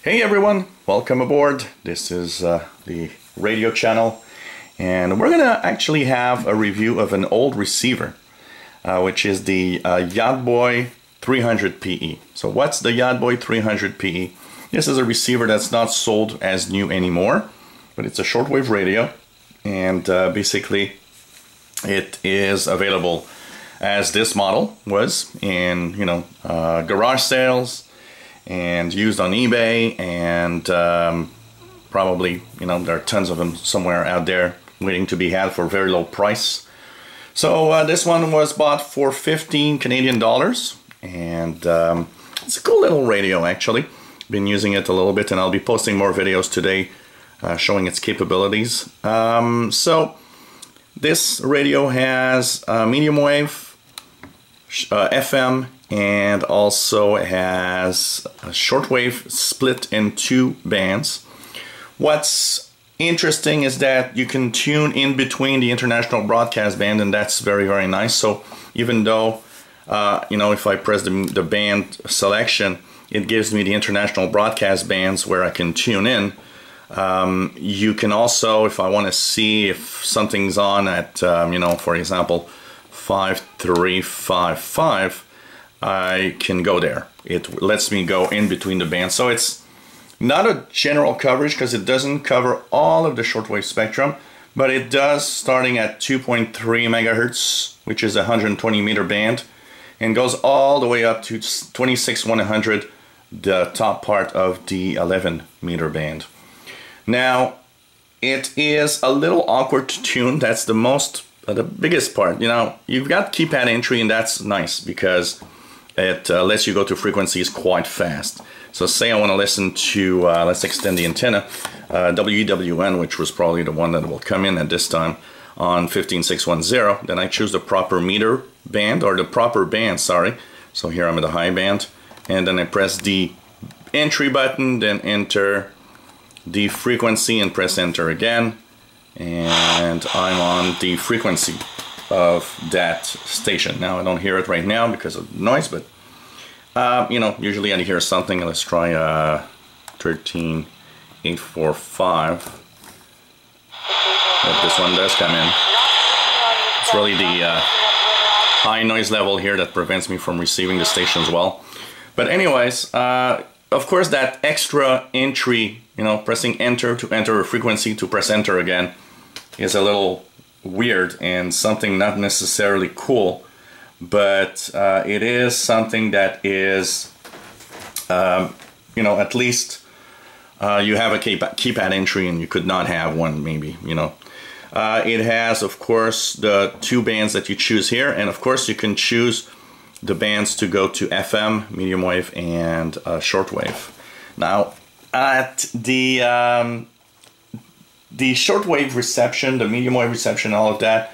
Hey everyone, welcome aboard. This is the radio channel, and we're gonna actually have a review of an old receiver, which is the YB300PE. So what's the YB300PE? This is a receiver that's not sold as new anymore, but it's a shortwave radio, and basically it is available as this model was in garage sales and used on eBay, and probably there are tons of them somewhere out there waiting to be had for a very low price. So this one was bought for 15 Canadian dollars, and it's a cool little radio actually. Been using it a little bit, and I'll be posting more videos today showing its capabilities. So this radio has medium wave, FM, and also has a shortwave split in two bands. What's interesting is that you can tune in between the international broadcast band, and that's very, very nice. So even though if I press the band selection, it gives me the international broadcast bands where I can tune in. You can also, if I want to see if something's on at for example 5355, I can go there. It lets me go in between the bands. So it's not a general coverage because it doesn't cover all of the shortwave spectrum, but it does, starting at 2.3 megahertz, which is a 120 meter band, and goes all the way up to 26,100, the top part of the 11 meter band. Now, it is a little awkward to tune. That's the biggest part. You've got keypad entry, and that's nice because it lets you go to frequencies quite fast. So say I want to listen to, let's extend the antenna, WEWN, which was probably the one that will come in at this time, on 15610. Then I choose the proper meter band, or the proper band, sorry. So here I'm at the high band, and then I press the entry button, then enter the frequency and press enter again, and I'm on the frequency of that station. Now I don't hear it right now because of noise, but usually I hear something. Let's try 13845. If this one does come in. It's really the high noise level here that prevents me from receiving the station as well. But anyways, of course that extra entry, pressing enter to enter a frequency to press enter again, is a little weird and something not necessarily cool, but it is something that is at least you have a keypad entry, and you could not have one maybe. It has, of course, the two bands that you choose here, and of course you can choose the bands to go to FM, medium wave, and shortwave. Now at the shortwave reception, the medium wave reception, all of that,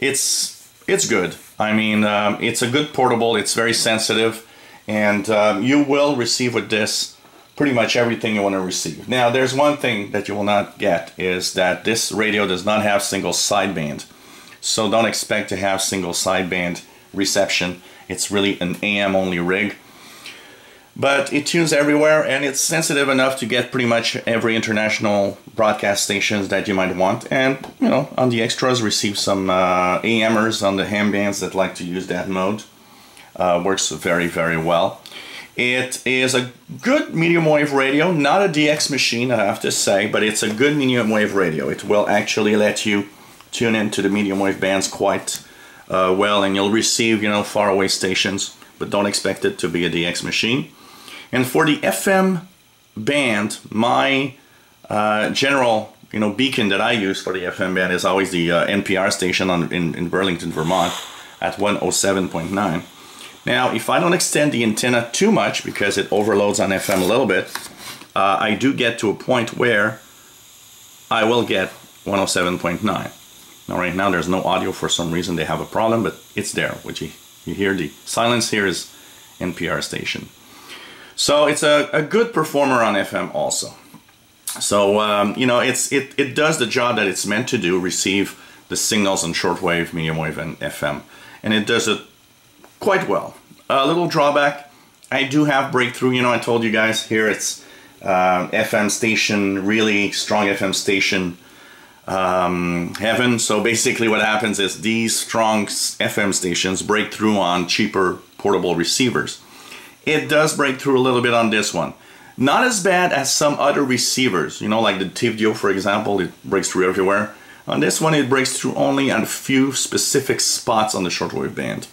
it's good. I mean, it's a good portable. It's very sensitive, and you will receive with this pretty much everything you want to receive. Now, there's one thing that you will not get, is that this radio does not have single sideband. So don't expect to have single sideband reception. It's really an AM only rig. But it tunes everywhere, and it's sensitive enough to get pretty much every international broadcast stations that you might want. And, on the extras, receive some AMers on the ham bands that like to use that mode. Works very, very well. It is a good medium wave radio, not a DX machine, I have to say, but it's a good medium wave radio. It will actually let you tune into the medium wave bands quite well, and you'll receive, far away stations, but don't expect it to be a DX machine. And for the FM band, my general beacon that I use for the FM band is always the NPR station in Burlington, Vermont at 107.9. Now, if I don't extend the antenna too much, because it overloads on FM a little bit, I do get to a point where I will get 107.9. Now, right now there's no audio for some reason. They have a problem, but it's there. Which you hear the silence here is NPR station. So it's a good performer on FM also. So it does the job that it's meant to do, receive the signals on shortwave, medium wave, and FM, and it does it quite well. A little drawback, I do have breakthrough. I told you guys here it's FM station, really strong FM station heaven. So basically what happens is these strong FM stations break through on cheaper portable receivers. It does break through a little bit on this one. Not as bad as some other receivers, you know, like the TVO, for example. It breaks through everywhere. On this one, it breaks through only on a few specific spots on the shortwave band.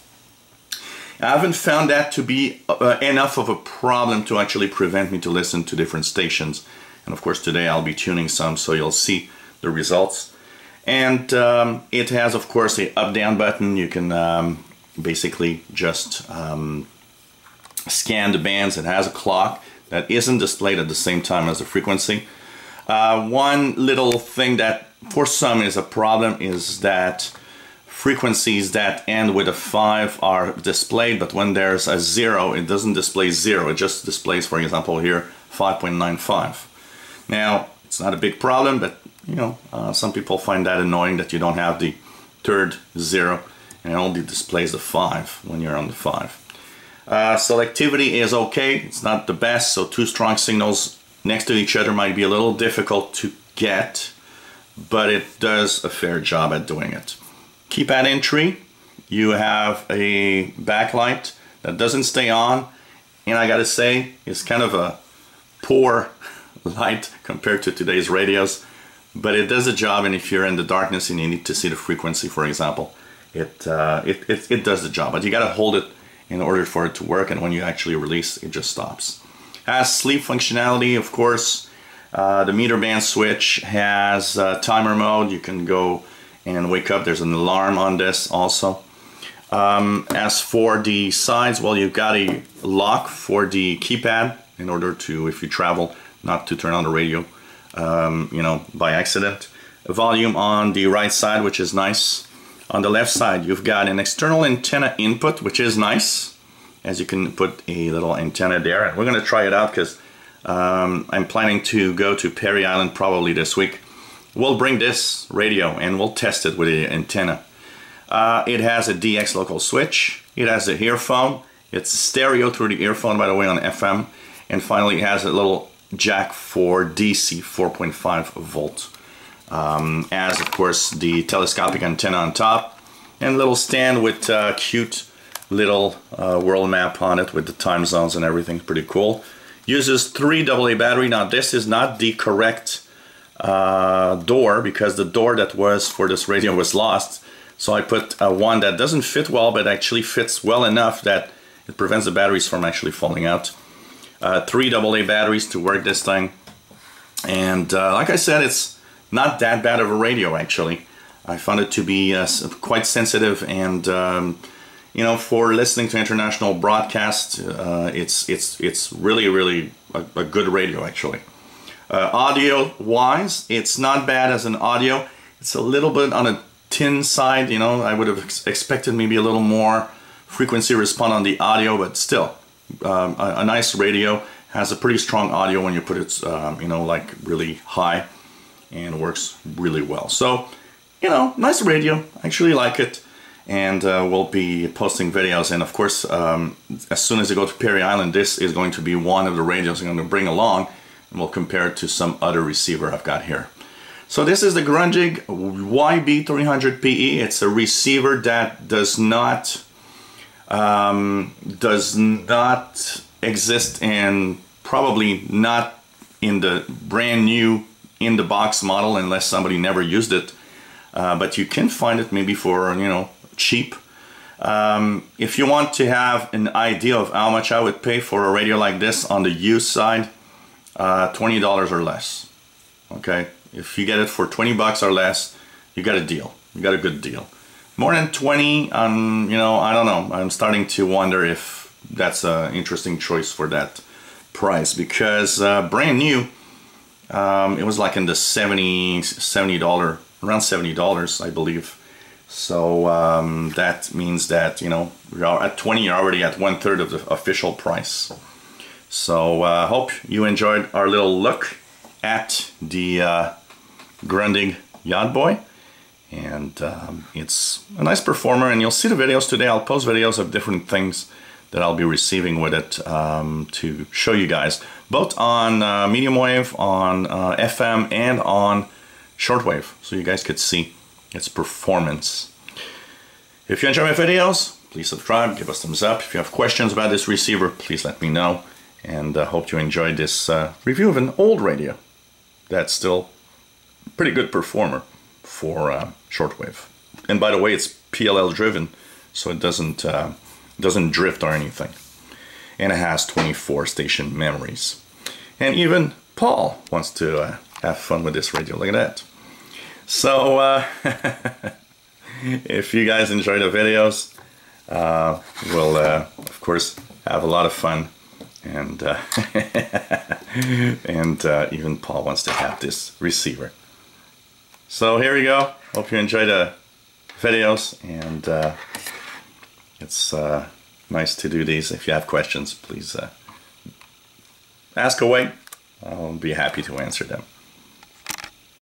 I haven't found that to be enough of a problem to actually prevent me to listen to different stations. And of course today I'll be tuning some, so you'll see the results. And it has, of course, a up-down button. You can basically just scan the bands. It has a clock that isn't displayed at the same time as the frequency. One little thing that for some is a problem is that frequencies that end with a 5 are displayed, but when there's a 0, it doesn't display 0. It just displays, for example, here 5.95. Now, it's not a big problem, but you know, some people find that annoying that you don't have the third 0 and it only displays the 5 when you're on the 5. Selectivity is okay. It's not the best, so two strong signals next to each other might be a little difficult to get, but it does a fair job at doing it. Keypad entry, you have a backlight that doesn't stay on, and I gotta say, it's kind of a poor light compared to today's radios, but it does a job. And if you're in the darkness and you need to see the frequency, for example, it does the job, but you gotta hold it in order for it to work, and when you actually release, it just stops. Has sleep functionality, of course. The meter band switch has timer mode. You can go and wake up. There's an alarm on this also. As for the sides, well, you've got a lock for the keypad in order to, if you travel, not to turn on the radio, you know, by accident. A volume on the right side, which is nice. On the left side, you've got an external antenna input, which is nice, as you can put a little antenna there. And we're going to try it out because I'm planning to go to Perry Island probably this week. We'll bring this radio and we'll test it with the antenna. It has a DX local switch. It has a earphone. It's stereo through the earphone, by the way, on FM. And finally, it has a little jack for DC 4.5 volt. As of course the telescopic antenna on top, and a little stand with cute little world map on it with the time zones and everything. Pretty cool. Uses 3 AA battery. Now this is not the correct door, because the door that was for this radio was lost, so I put one that doesn't fit well but actually fits well enough that it prevents the batteries from actually falling out. 3 AA batteries to work this thing, and like I said, it's not that bad of a radio actually. I found it to be quite sensitive, and you know, for listening to international broadcasts, it's really a good radio actually. Audio wise, it's not bad as an audio. It's a little bit on a thin side, you know. I would have expected maybe a little more frequency response on the audio, but still a nice radio. Has a pretty strong audio when you put it you know, like really high, and works really well. So, you know, nice radio. I actually like it, and we'll be posting videos. And of course, as soon as I go to Perry Island, this is going to be one of the radios I'm going to bring along, and we'll compare it to some other receiver I've got here. So this is the Grundig YB300PE. It's a receiver that does not exist, and probably not in the brand new in the box model unless somebody never used it, but you can find it maybe for, you know, cheap. If you want to have an idea of how much I would pay for a radio like this on the used side, $20 or less. Okay, if you get it for 20 bucks or less, you got a deal. You got a good deal. More than 20, you know, I don't know. I'm starting to wonder if that's an interesting choice for that price, because brand new, it was like in the $70, around $70, I believe. So that means that, you know, we are at 20, you're already at 1/3 of the official price. So hope you enjoyed our little look at the Grundig Yacht Boy. And it's a nice performer, and you'll see the videos today. I'll post videos of different things that I'll be receiving with it to show you guys, both on medium wave, on FM, and on shortwave, so you guys could see its performance. If you enjoy my videos, please subscribe, give us thumbs up. If you have questions about this receiver, please let me know. And I hope you enjoyed this review of an old radio that's still a pretty good performer for shortwave. And by the way, it's PLL driven, so it doesn't drift or anything. And it has 24 station memories. And even Paul wants to have fun with this radio. Look at that. So if you guys enjoy the videos, we'll of course have a lot of fun. And and even Paul wants to have this receiver. So here we go. Hope you enjoy the videos, and it's nice to do these. If you have questions, please ask away. I'll be happy to answer them.